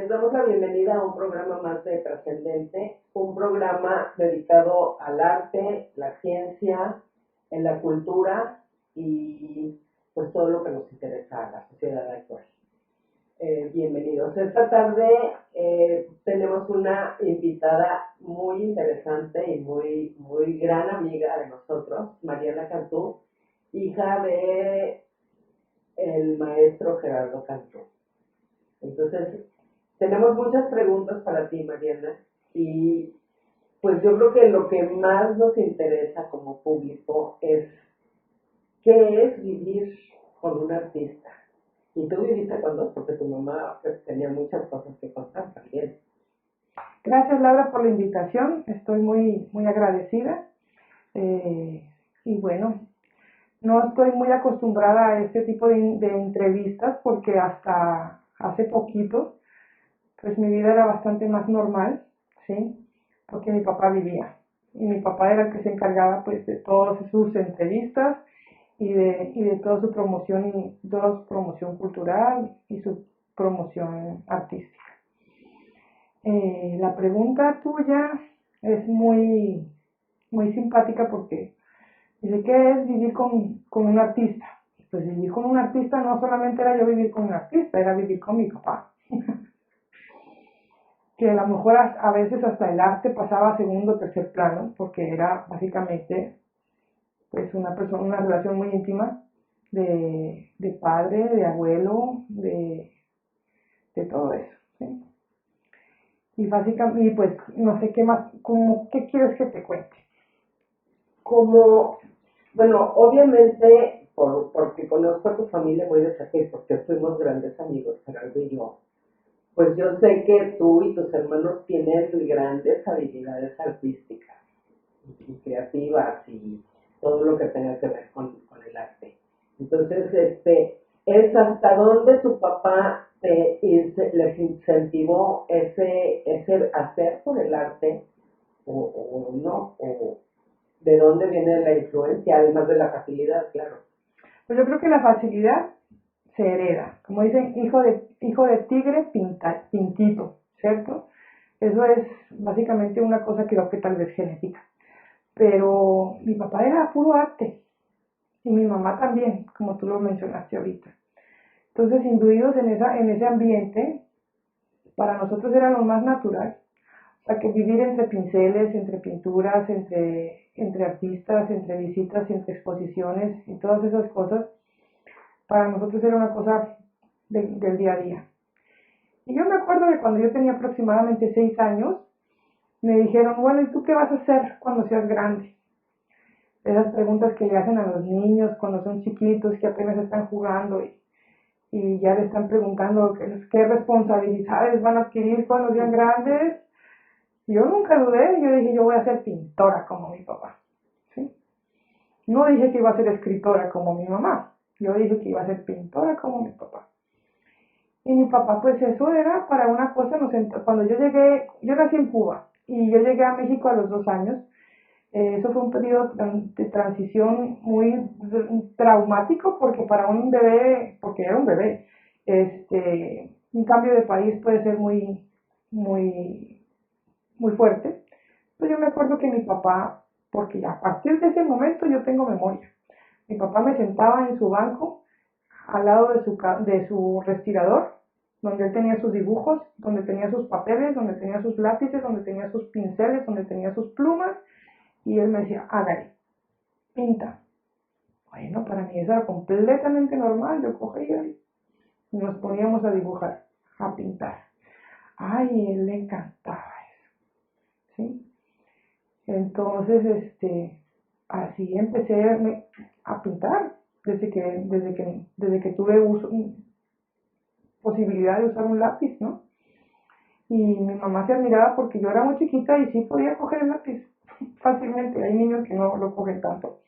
Les damos la bienvenida a un programa más de Trascendente, un programa dedicado al arte, la ciencia, en la cultura y pues todo lo que nos interesa a la sociedad actual. Bienvenidos. Esta tarde tenemos una invitada muy interesante y muy gran amiga de nosotros, Mariana Cantú, hija de el maestro Gerardo Cantú. Entonces, tenemos muchas preguntas para ti, Mariana, y pues yo creo que lo que más nos interesa como público es qué es vivir con un artista. Y tú viviste con dos, porque tu mamá pues, tenía muchas cosas que contar también. Gracias, Laura, por la invitación. Estoy muy agradecida. Y bueno, no estoy muy acostumbrada a este tipo de entrevistas porque hasta hace poquito, pues mi vida era bastante más normal, ¿sí? Porque mi papá vivía. Y mi papá era el que se encargaba, pues, de todas sus entrevistas y de toda su promoción cultural y su promoción artística. La pregunta tuya es muy simpática porque dice, ¿qué es vivir con un artista? Pues vivir con un artista no solamente era yo vivir con un artista, era vivir con mi papá. Que a lo mejor a veces hasta el arte pasaba a segundo o tercer plano, porque era básicamente pues una relación muy íntima de padre, de abuelo, de todo eso, ¿sí? Y básicamente, y pues no sé qué más, ¿qué quieres que te cuente? Como, bueno, obviamente, porque conozco a tu familia muy de cerca y porque fuimos grandes amigos, Gerardo y yo, pues yo sé que tú y tus hermanos tienen grandes habilidades artísticas y creativas y todo lo que tenga que ver con el arte. Entonces, es hasta dónde tu papá les incentivó ese hacer por el arte o no, o de dónde viene la influencia, además de la facilidad, claro. Pues yo creo que la facilidad se hereda, como dicen, hijo de tigre pintito, ¿cierto? Eso es básicamente una cosa que creo que tal vez genética. Pero mi papá era puro arte y mi mamá también, como tú lo mencionaste ahorita. Entonces, imbuidos en ese ambiente, para nosotros era lo más natural. O sea, que vivir entre pinceles, entre pinturas, entre artistas, entre visitas, entre exposiciones y todas esas cosas, para nosotros era una cosa del día a día. Y yo me acuerdo de cuando yo tenía aproximadamente 6 años, me dijeron, bueno, ¿y tú qué vas a hacer cuando seas grande? Esas preguntas que le hacen a los niños cuando son chiquitos, que apenas están jugando y ya le están preguntando qué responsabilidades van a adquirir cuando sean grandes. Yo nunca dudé, yo dije, yo voy a ser pintora como mi papá, ¿sí? No dije que iba a ser escritora como mi mamá, yo dije que iba a ser pintora como mi papá. Y mi papá, pues eso era para una cosa, cuando yo nací en Cuba y yo llegué a México a los 2 años. Eso fue un periodo de transición muy traumático porque para un bebé, porque era un bebé, un cambio de país puede ser muy, muy fuerte. Pues yo me acuerdo que mi papá, porque ya a partir de ese momento yo tengo memoria, mi papá me sentaba en su banco al lado de su respirador, donde él tenía sus dibujos, donde tenía sus papeles, donde tenía sus lápices, donde tenía sus pinceles, donde tenía sus plumas, y él me decía, hágale, pinta. Bueno, para mí eso era completamente normal, yo cogía y nos poníamos a dibujar, a pintar. Ay, él le encantaba eso, ¿sí? Entonces, así empecé a pintar, desde que tuve posibilidad de usar un lápiz, ¿no? Y mi mamá se admiraba porque yo era muy chiquita y sí podía coger el lápiz fácilmente. Hay niños que no lo cogen tanto.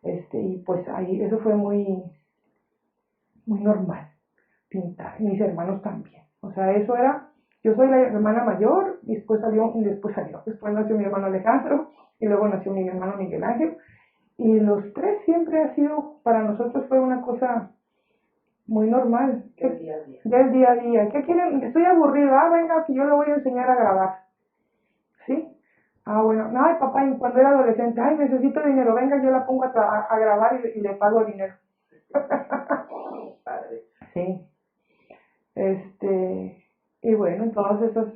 Y pues ahí eso fue muy normal, pintar. Mis hermanos también. O sea, eso era, yo soy la hermana mayor, después nació mi hermano Alejandro y luego nació mi hermano Miguel Ángel. Y los tres siempre ha sido, para nosotros fue una cosa muy normal, del día a día. del día a día. ¿Qué quieren? Estoy aburrido, venga, que yo le voy a enseñar a grabar, ¿sí? Bueno, no, ay, papá, y cuando era adolescente, ay, necesito dinero, venga, yo la pongo a grabar y le pago dinero. Padre. Sí, y bueno, en todos esos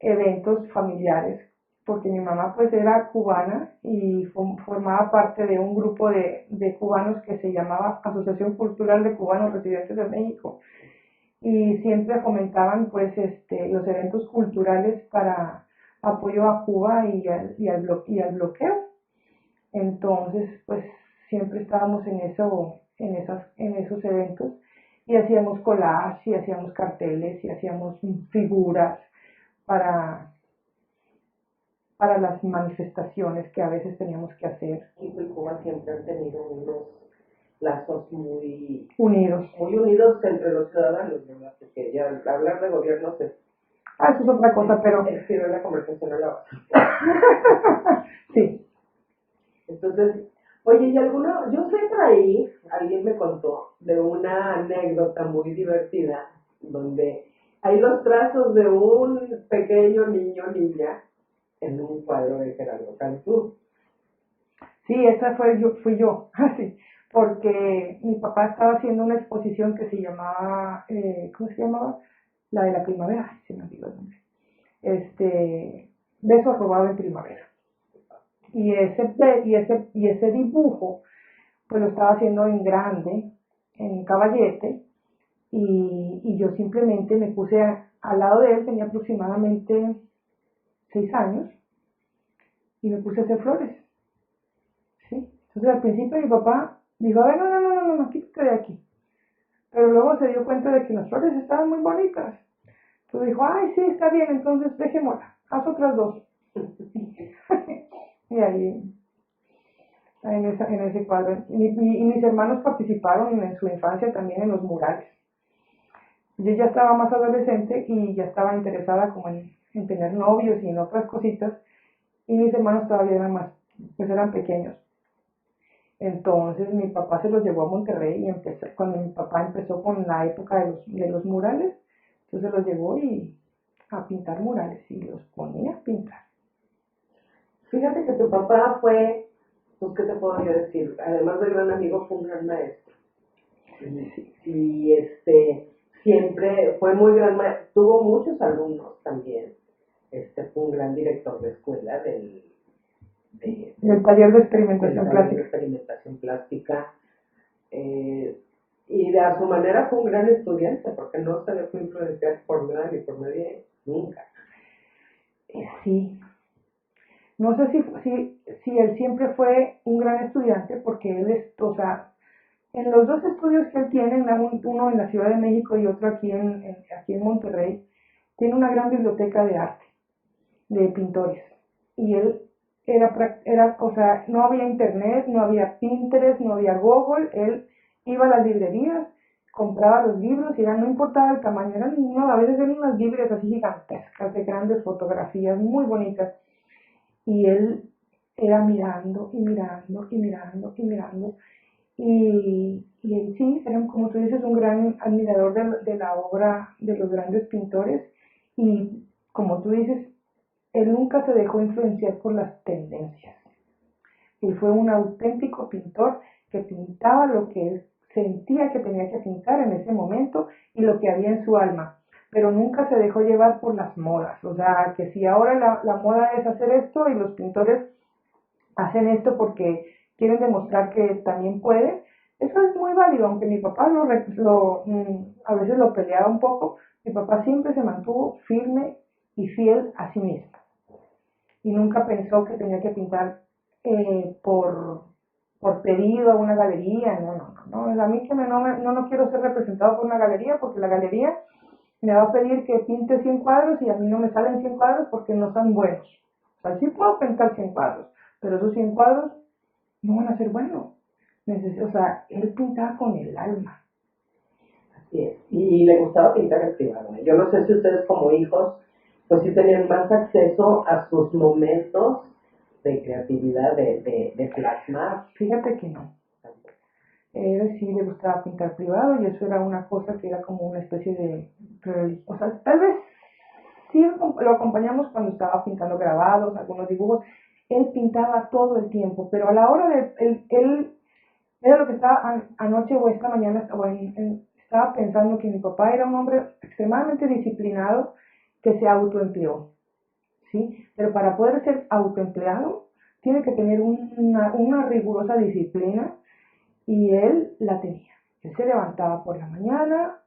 eventos familiares, porque mi mamá pues era cubana y formaba parte de un grupo de cubanos que se llamaba Asociación Cultural de Cubanos Residentes de México, y siempre fomentaban pues los eventos culturales para apoyo a Cuba y al bloqueo. Entonces pues siempre estábamos en esos eventos y hacíamos collage y hacíamos carteles y hacíamos figuras para, para las manifestaciones que a veces teníamos que hacer. México y Cuba siempre han tenido unos lazos Unidos. muy unidos entre los ciudadanos, ¿verdad? Porque ya hablar de gobiernos es Eso es otra cosa, pero escribir la conversación a la base. sí. Entonces, oye, y alguna, yo sé por ahí, alguien me contó de una anécdota muy divertida, donde hay los trazos de un pequeño niño o niña en un cuadro de Gerardo Cantú. Sí, esa fui yo, así, porque mi papá estaba haciendo una exposición que se llamaba, ¿cómo se llamaba? La de la primavera, ay, se me olvidó el nombre. Beso robado en primavera. Y ese dibujo, pues lo estaba haciendo en grande, en caballete, y yo simplemente me puse al lado de él, tenía aproximadamente 6 años, y me puse a hacer flores, ¿sí? Entonces al principio mi papá dijo, a ver, no, no, no, no, no, quítate de aquí. Pero luego se dio cuenta de que las flores estaban muy bonitas. Entonces dijo, ay, sí, está bien, entonces dejémosla, haz otras dos. Y ahí, en ese cuadro. Y mis hermanos participaron en su infancia también en los murales. Yo ya estaba más adolescente y ya estaba interesada como en tener novios y en otras cositas, y mis hermanos todavía eran más, pues eran pequeños. Entonces mi papá se los llevó a Monterrey y cuando mi papá empezó con la época de los murales, entonces los llevó a pintar murales y los ponía a pintar. Fíjate que tu papá fue, pues, ¿qué te puedo yo decir? Además de gran amigo, fue un gran maestro. Y siempre fue muy gran maestro, tuvo muchos alumnos también. Fue un gran director de escuela Del taller de del experimentación taller de plástica. experimentación plástica. Y de a su manera fue un gran estudiante, porque no se dejó influenciar por nada ni por nadie, nunca. Sí, no sé si él siempre fue un gran estudiante, porque o sea, en los dos estudios que él tiene, uno en la Ciudad de México y otro aquí en Monterrey, tiene una gran biblioteca de arte, de pintores. Y él o sea, no había internet, no había Pinterest, no había Google, él iba a las librerías, compraba los libros y no importaba el tamaño, a veces eran unas biblias así gigantescas, de grandes fotografías, muy bonitas. Y él era mirando y mirando y mirando y mirando. Y él sí, era, como tú dices, un gran admirador de la obra de los grandes pintores. Y como tú dices, él nunca se dejó influenciar por las tendencias. Él fue un auténtico pintor que pintaba lo que él sentía que tenía que pintar en ese momento y lo que había en su alma, pero nunca se dejó llevar por las modas. O sea, que si ahora la moda es hacer esto y los pintores hacen esto porque quieren demostrar que también pueden, eso es muy válido, aunque mi papá a veces lo peleaba un poco. Mi papá siempre se mantuvo firme y fiel a sí mismo y nunca pensó que tenía que pintar por pedido a una galería. No, no, no, no. A mí que no quiero ser representado por una galería, porque la galería me va a pedir que pinte 100 cuadros y a mí no me salen 100 cuadros porque no son buenos. O sea, sí puedo pintar 100 cuadros, pero esos 100 cuadros no van a ser buenos. O sea, él pintaba con el alma. Así es. Y le gustaba pintar en privado. Yo no sé si ustedes como hijos, pues sí tenían más acceso a sus momentos de creatividad, de plasmar. Fíjate que no. Él sí le gustaba pintar privado y eso era una cosa que era como una especie de religión. O sea, tal vez sí lo acompañamos cuando estaba pintando grabados, algunos dibujos. Él pintaba todo el tiempo, pero a la hora de él era lo que estaba anoche o esta mañana estaba pensando que mi papá era un hombre extremadamente disciplinado que se autoempleó, ¿sí? Pero para poder ser autoempleado tiene que tener una rigurosa disciplina y él la tenía. Él se levantaba por la mañana,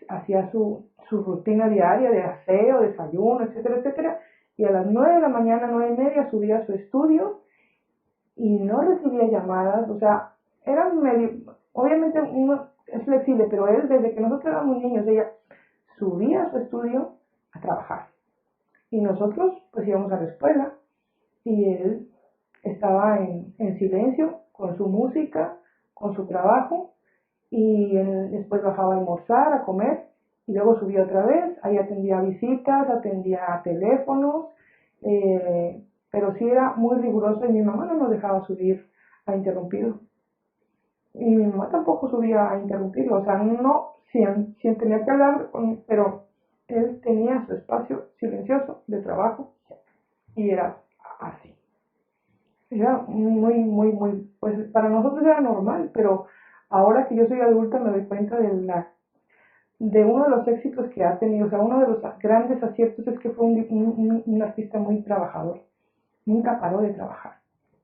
hacía su rutina diaria de aseo, desayuno, etcétera, etcétera, y a las 9 de la mañana, 9:30, subía a su estudio y no recibía llamadas, o sea, era medio, obviamente uno es flexible, pero él desde que nosotros éramos niños, ella subía a su estudio a trabajar y nosotros pues íbamos a la escuela y él estaba en silencio con su música, con su trabajo y después bajaba a almorzar, a comer y luego subía otra vez, ahí atendía visitas, atendía teléfonos, eh, pero sí era muy riguroso y mi mamá no nos dejaba subir a interrumpirlo. Y mi mamá tampoco subía a interrumpirlo, o sea, no, si tenía que hablar, pero él tenía su espacio silencioso de trabajo y era así. Era muy, muy, muy, pues para nosotros era normal, pero ahora que yo soy adulta me doy cuenta de uno de los éxitos que ha tenido, o sea, uno de los grandes aciertos es que fue un artista muy trabajador, nunca paró de trabajar,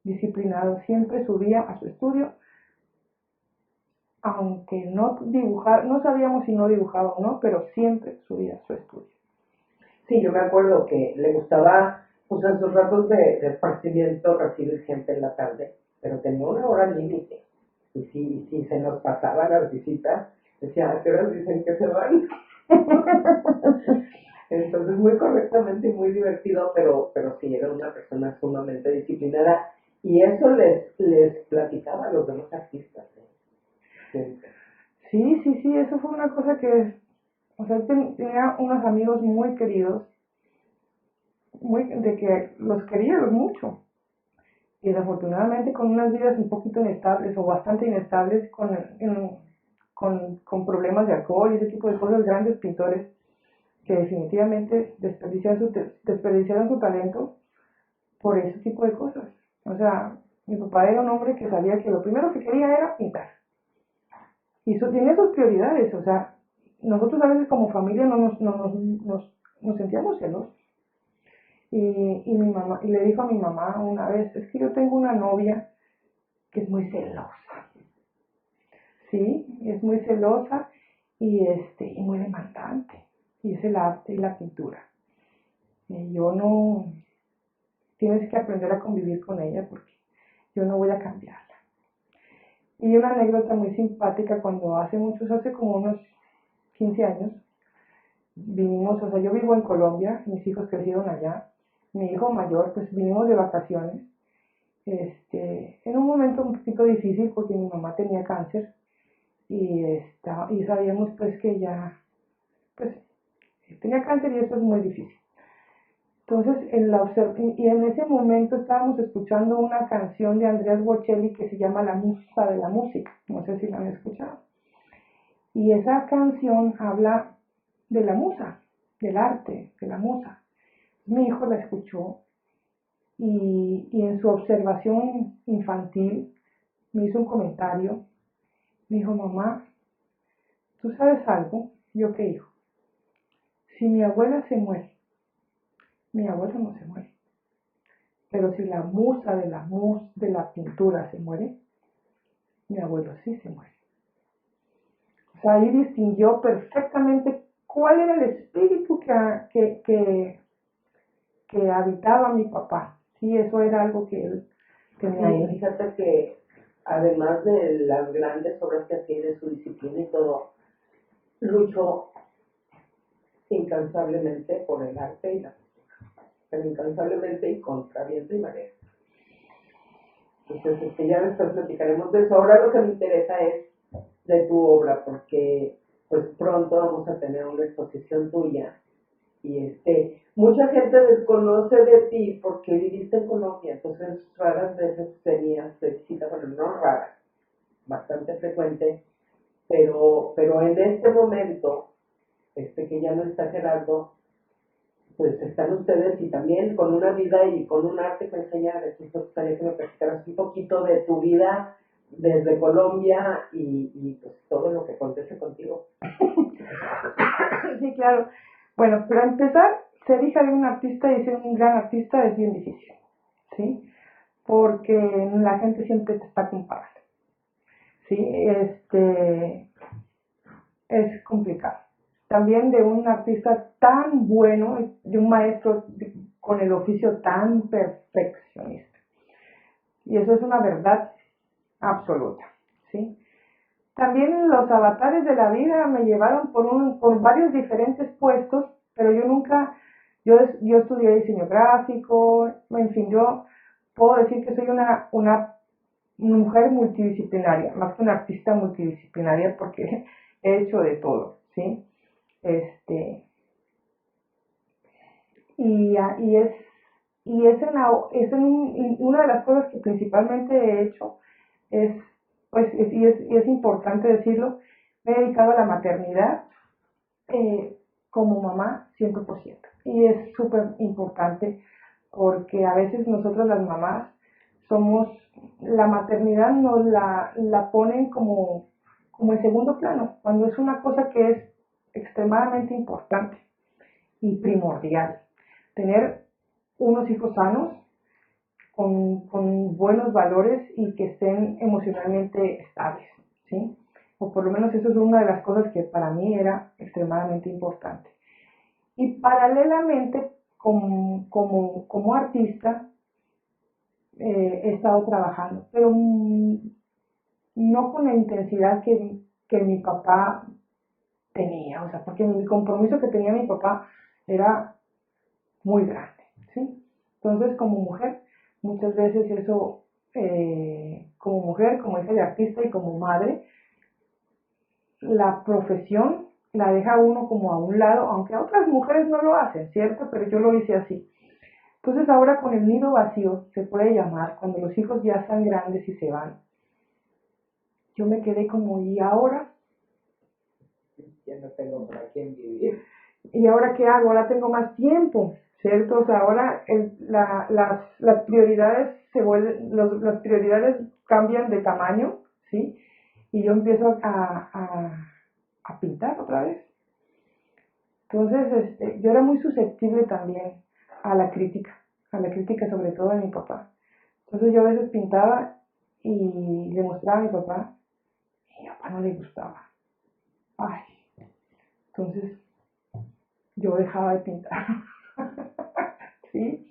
disciplinado, siempre subía a su estudio, aunque no dibujaba, no sabíamos si no dibujaba o no, pero siempre subía a su estudio. Sí, yo me acuerdo que le gustaba, pues en sus ratos de esparcimiento recibir gente en la tarde, pero tenía una hora límite. Y si se nos pasaban las visitas, decía, ¿a qué horas dicen que se van? Entonces, muy correctamente y muy divertido, pero sí, era una persona sumamente disciplinada. Y eso les platicaba a los demás artistas, ¿eh? Siempre. Sí, sí, sí, eso fue una cosa que, o sea, tenía unos amigos muy queridos, de que los quería mucho. Y desafortunadamente con unas vidas un poquito inestables o bastante inestables, con problemas de alcohol y ese tipo de cosas, grandes pintores que definitivamente desperdiciaron su talento por ese tipo de cosas. O sea, mi papá era un hombre que sabía que lo primero que quería era pintar. Y tenía sus prioridades, o sea, nosotros a veces como familia nos sentíamos celosos. Y mi mamá, y le dijo a mi mamá una vez, es que yo tengo una novia que es muy celosa, ¿sí? Es muy celosa y muy demandante. Y es el arte y la pintura. Y yo no, tienes que aprender a convivir con ella porque yo no voy a cambiarla. Y una anécdota muy simpática cuando hace como unos 15 años, vinimos, o sea, yo vivo en Colombia, mis hijos crecieron allá, mi hijo mayor, pues vinimos de vacaciones, en un momento un poquito difícil porque mi mamá tenía cáncer y sabíamos pues que ella, pues, tenía cáncer y eso es muy difícil. Entonces, y en ese momento estábamos escuchando una canción de Andreas Bocelli que se llama La Musa de la Música, no sé si la han escuchado. Y esa canción habla de la musa, del arte, de la musa. Mi hijo la escuchó y en su observación infantil me hizo un comentario. Me dijo, mamá, ¿tú sabes algo? Yo qué hijo. Si mi abuela se muere, mi abuelo no se muere. Pero si la musa de la pintura se muere, mi abuelo sí se muere. O sea, ahí distinguió perfectamente cuál era el espíritu que habitaba mi papá. Sí, eso era algo que él tenía Sí, ahí. fíjate que además de las grandes obras que hacía, de su disciplina y todo, luchó incansablemente por el arte y la cultura, pero incansablemente y contra viento y marea. Entonces, ya después platicaremos de eso. Ahora lo que me interesa es de tu obra, porque pues pronto vamos a tener una exposición tuya y mucha gente desconoce de ti porque viviste en Colombia, entonces raras veces venías de visita, bueno, no raras, bastante frecuente, pero en este momento, que ya no está Gerardo, pues están ustedes y también con una vida y con un arte que enseñar. Entonces me gustaría que me platicaras un poquito de tu vida desde Colombia y pues todo lo que acontece contigo. Sí, claro. Bueno, para empezar, ser hija de un artista y ser un gran artista es bien difícil, ¿sí? Porque la gente siempre te está comparando, ¿sí? Es complicado. También de un artista tan bueno, de un maestro con el oficio tan perfeccionista. Y eso es una verdad absoluta, ¿sí? También los avatares de la vida me llevaron por varios diferentes puestos, pero yo nunca, yo estudié diseño gráfico, en fin, yo puedo decir que soy una mujer multidisciplinaria, más que una artista multidisciplinaria porque he hecho de todo, ¿sí? Este, y una de las cosas que principalmente he hecho es, y es importante decirlo, me he dedicado a la maternidad como mamá 100%. Y es súper importante porque a veces nosotros las mamás somos, la maternidad nos la ponen como en segundo plano, cuando es una cosa que es extremadamente importante y primordial. Tener unos hijos sanos, con buenos valores y que estén emocionalmente estables, ¿sí? O por lo menos eso es una de las cosas que para mí era extremadamente importante. Y paralelamente, como artista, he estado trabajando, pero no con la intensidad que mi papá tenía, o sea, porque el compromiso que tenía mi papá era muy grande, ¿sí? Entonces, como mujer, muchas veces eso, como mujer, como hija de artista y como madre, la profesión la deja uno como a un lado, aunque otras mujeres no lo hacen, ¿cierto? Pero yo lo hice así. Entonces ahora con el nido vacío, se puede llamar, cuando los hijos ya están grandes y se van, yo me quedé como, ¿y ahora? Ya no tengo para quién vivir. ¿Y ahora qué hago? Ahora tengo más tiempo, ¿cierto? O sea, ahora las prioridades las prioridades cambian de tamaño, ¿sí? Y yo empiezo a pintar otra vez. Entonces, yo era muy susceptible también a la crítica sobre todo de mi papá. Entonces yo a veces pintaba y le mostraba a mi papá y a mi papá no le gustaba. Ay, entonces yo dejaba de pintar. ¿Sí?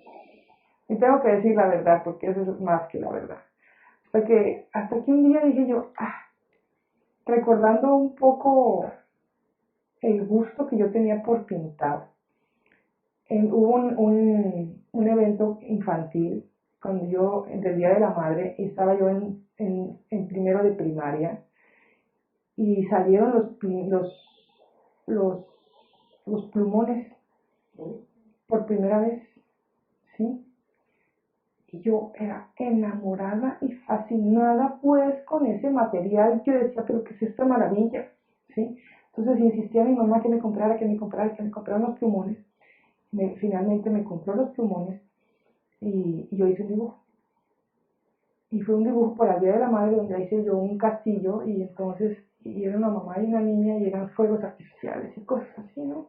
Y tengo que decir la verdad, porque eso es más que la verdad. Hasta que un día dije yo, recordando un poco el gusto que yo tenía por pintar, hubo un evento infantil cuando del Día de la Madre, y estaba yo en primero de primaria, y salieron los, los plumones por primera vez, ¿sí? Y yo era enamorada y fascinada pues con ese material. Yo decía, pero ¿qué es esta maravilla? ¿Sí? Entonces insistía a mi mamá que me comprara unos plumones. Finalmente me compró los plumones y yo hice un dibujo. Y fue un dibujo para el Día de la Madre donde hice yo un castillo y entonces y era una mamá y una niña y eran fuegos artificiales y cosas así, ¿no?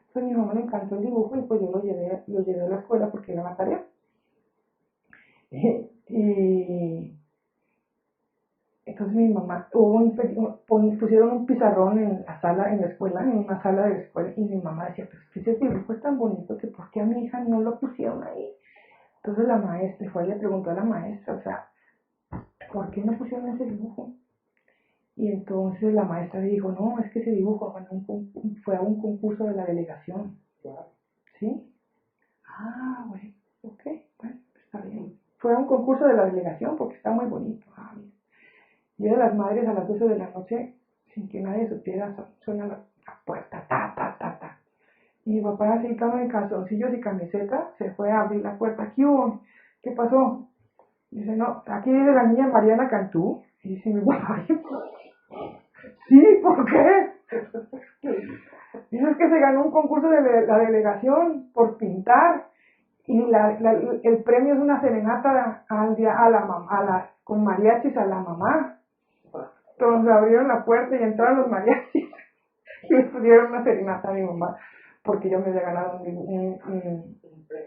Entonces a mi mamá le encantó el dibujo y pues yo lo llevé a la escuela porque era una tarea. Y entonces mi mamá, pusieron un pizarrón en la sala, en la escuela, en una sala de la escuela, y mi mamá decía, pero es que ese dibujo es tan bonito que ¿por qué a mi hija no lo pusieron ahí? Entonces la maestra fue y le preguntó a la maestra, o sea, ¿por qué no pusieron ese dibujo? Y entonces la maestra le dijo, no, es que ese dibujo fue a un concurso de la delegación, ¿sí? Ah, bueno, ok, bueno, está bien. Fue a un concurso de la delegación porque está muy bonito. Ah, bien. Día de las Madres a las 12 de la noche, sin que nadie supiera, suena la puerta, ta, ta, ta, ta. Y mi papá, así, en calzoncillos y camiseta, se fue a abrir la puerta. ¿Qué hubo? ¿Qué pasó? Dice, no, aquí vive la niña Mariana Cantú. Y dice mi papá, sí, ¿por qué? Dice, es que se ganó un concurso de la delegación por pintar y el premio es una serenata al día, a la mamá, con mariachis a la mamá. Entonces abrieron la puerta y entraron los mariachis y le pusieron una serenata a mi mamá porque yo me había ganado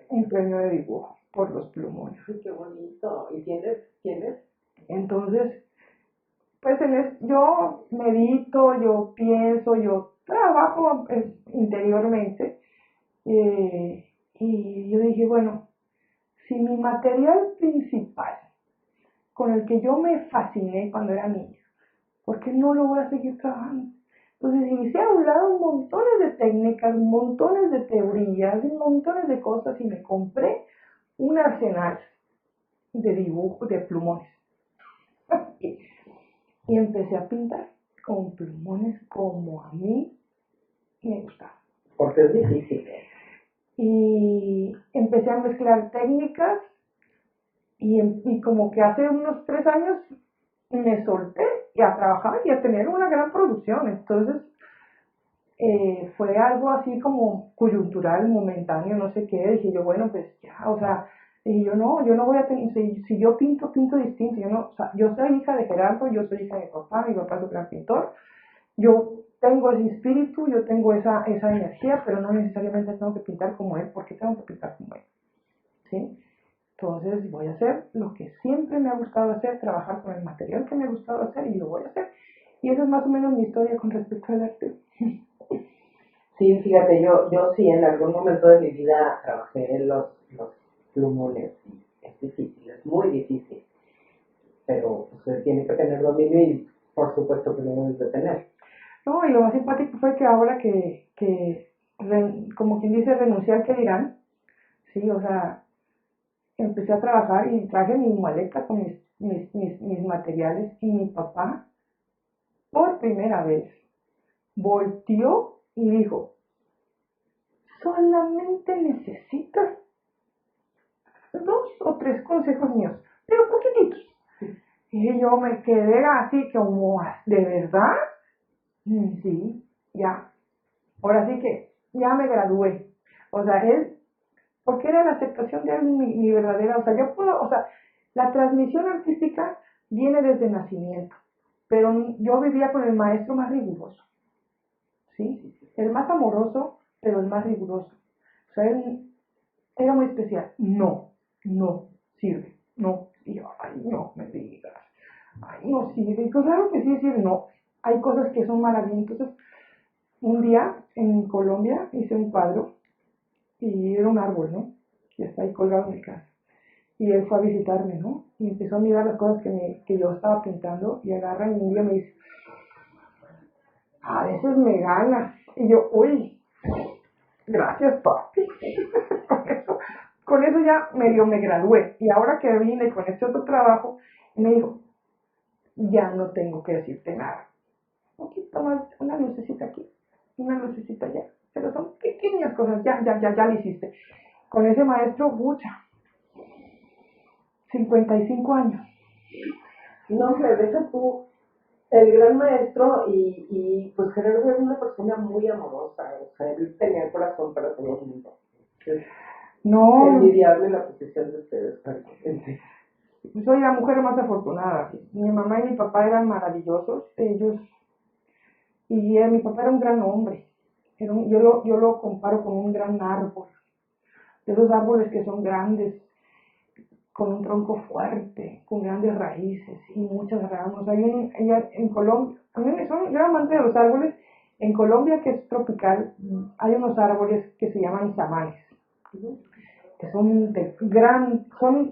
un premio de dibujo por los plumones. Ay, qué bonito. ¿Y tienes? Entonces, pues yo medito, yo pienso, yo trabajo interiormente y yo dije, bueno, si mi material principal con el que yo me fasciné cuando era niña, ¿por qué no lo voy a seguir trabajando? Entonces inicié a un lado montones de técnicas, montones de teorías, montones de cosas y me compré un arsenal de dibujo, de plumones. Y empecé a pintar con plumones como a mí me gustaba. Porque es difícil. Y empecé a mezclar técnicas y como que hace unos 3 años me solté y a trabajar y a tener una gran producción. Entonces fue algo así como coyuntural, momentáneo, no sé qué. Dije yo, bueno, pues ya, o sea, dije yo no voy a tener, si yo pinto, pinto distinto. Yo no, o sea, yo soy hija de Gerardo, yo soy hija de mi papá es un gran pintor. Yo tengo ese espíritu, yo tengo esa energía, pero no necesariamente tengo que pintar como él, porque tengo que pintar como él, ¿sí? Entonces voy a hacer lo que siempre me ha gustado hacer, trabajar con el material que me ha gustado hacer y lo voy a hacer. Y esa es más o menos mi historia con respecto al arte. Sí, fíjate, yo sí en algún momento de mi vida trabajé en los plumones y es difícil, es muy difícil, pero pues, se tiene que tener dominio y por supuesto que lo debes de tener. No, y lo más simpático fue que ahora como quien dice, renuncié al que dirán, sí, o sea, empecé a trabajar y traje mi maleta con mis materiales y mi papá, por primera vez, volteó y dijo, solamente necesitas 2 o 3 consejos míos, pero poquititos. Y yo me quedé así como, ¿de verdad? Sí, ya. Ahora sí que ya me gradué. O sea, porque era la aceptación de él mi verdadera, o sea, yo puedo, o sea, la transmisión artística viene desde nacimiento, pero yo vivía con el maestro más riguroso, ¿sí? El más amoroso, pero el más riguroso. O sea, él era muy especial. No, no sirve, no. Y yo, ay, no me digas, ay, no sirve. Y pues claro que sí sirve, no. Hay cosas que son maravillosas. Entonces, un día en Colombia hice un cuadro y era un árbol, ¿no? Que está ahí colgado en mi casa. Y él fue a visitarme, ¿no? Y empezó a mirar las cosas que yo estaba pintando y agarra y un día me dice, a veces me gana. Y yo, uy, gracias, papi. con eso ya medio me gradué. Y ahora que vine con este otro trabajo, me dijo, ya no tengo que decirte nada. Un poquito más, una lucecita aquí, una lucecita allá. Pero son pequeñas cosas, ya lo hiciste. Con ese maestro, bucha, 55 años. No, hombre, deja tú el gran maestro y pues Gerardo era una persona muy amorosa, o sea, él tenía el corazón para todo el mundo. Es No, envidiable la posición de ustedes, francamente. soy la mujer más afortunada. Mi mamá y mi papá eran maravillosos. Mi papá era un gran hombre. Yo lo comparo con un gran árbol. De esos árboles que son grandes, con un tronco fuerte, con grandes raíces y muchas ramas. Ella en Colombia, yo era amante de los árboles. En Colombia, que es tropical, hay unos árboles que se llaman samanes, que son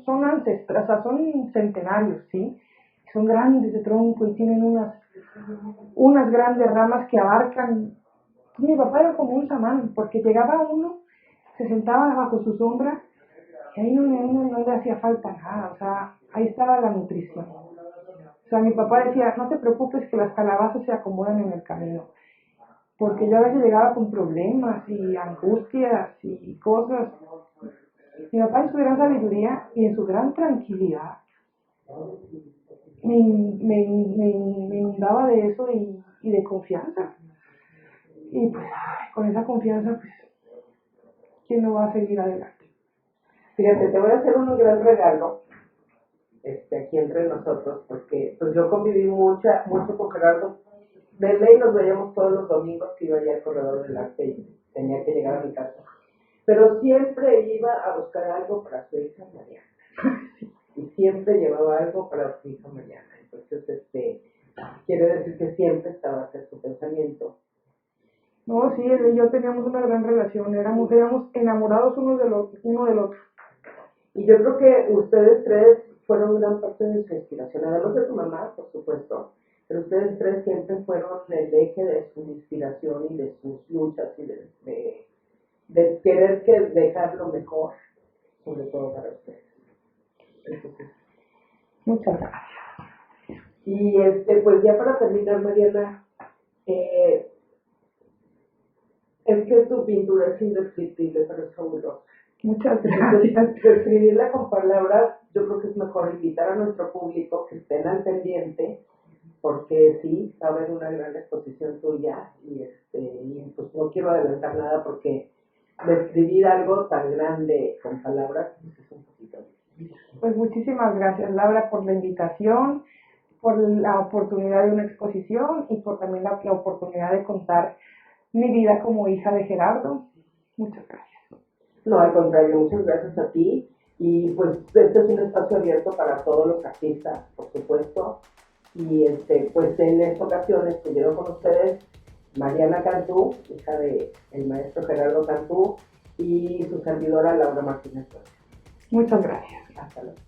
son ancestros, o sea, son centenarios, ¿sí? Son grandes de tronco y tienen unas grandes ramas que abarcan. Mi papá era como un samán, porque llegaba uno, se sentaba bajo su sombra y ahí no le hacía falta nada, o sea, ahí estaba la nutrición. O sea, mi papá decía, no te preocupes que las calabazas se acomodan en el camino, porque yo a veces llegaba con problemas y angustias y cosas. Mi papá en su gran sabiduría y en su gran tranquilidad me inundaba de eso y de confianza. Y pues con esa confianza, pues, ¿quién no va a seguir adelante? Fíjate, te voy a hacer un gran regalo aquí entre nosotros, porque pues yo conviví mucho con Gerardo. De ley nos veíamos todos los domingos que iba allá al corredor del arte y tenía que llegar a mi casa. Pero siempre iba a buscar algo para su hija Mariana. Y siempre llevaba algo para su hija Mariana. Entonces, quiere decir que siempre estaba en su pensamiento. No, sí, él y yo teníamos una gran relación, éramos enamorados uno del otro. Y yo creo que ustedes tres fueron gran parte de su inspiración, además de tu mamá, por supuesto, pero ustedes tres siempre fueron el eje de su inspiración y de sus luchas y de querer dejar lo mejor, sobre todo para ustedes. Entonces, muchas gracias. Y pues ya para terminar, Mariana, es que tu pintura es indescriptible, pero es fabulosa. Muchas gracias. Describirla con palabras, yo creo que es mejor invitar a nuestro público que estén al pendiente, porque sí, va a haber una gran exposición tuya y pues no quiero adelantar nada porque describir algo tan grande con palabras pues es un poquito difícil. Pues muchísimas gracias, Laura, por la invitación, por la oportunidad de una exposición y por también la oportunidad de contar mi vida como hija de Gerardo. Muchas gracias. No, al contrario, muchas gracias a ti. Y pues este es un espacio abierto para todos los artistas, por supuesto. Y pues en esta ocasión estuvieron con ustedes Mariana Cantú, hija del maestro Gerardo Cantú, y su servidora Laura Martínez. Muchas gracias. Hasta luego.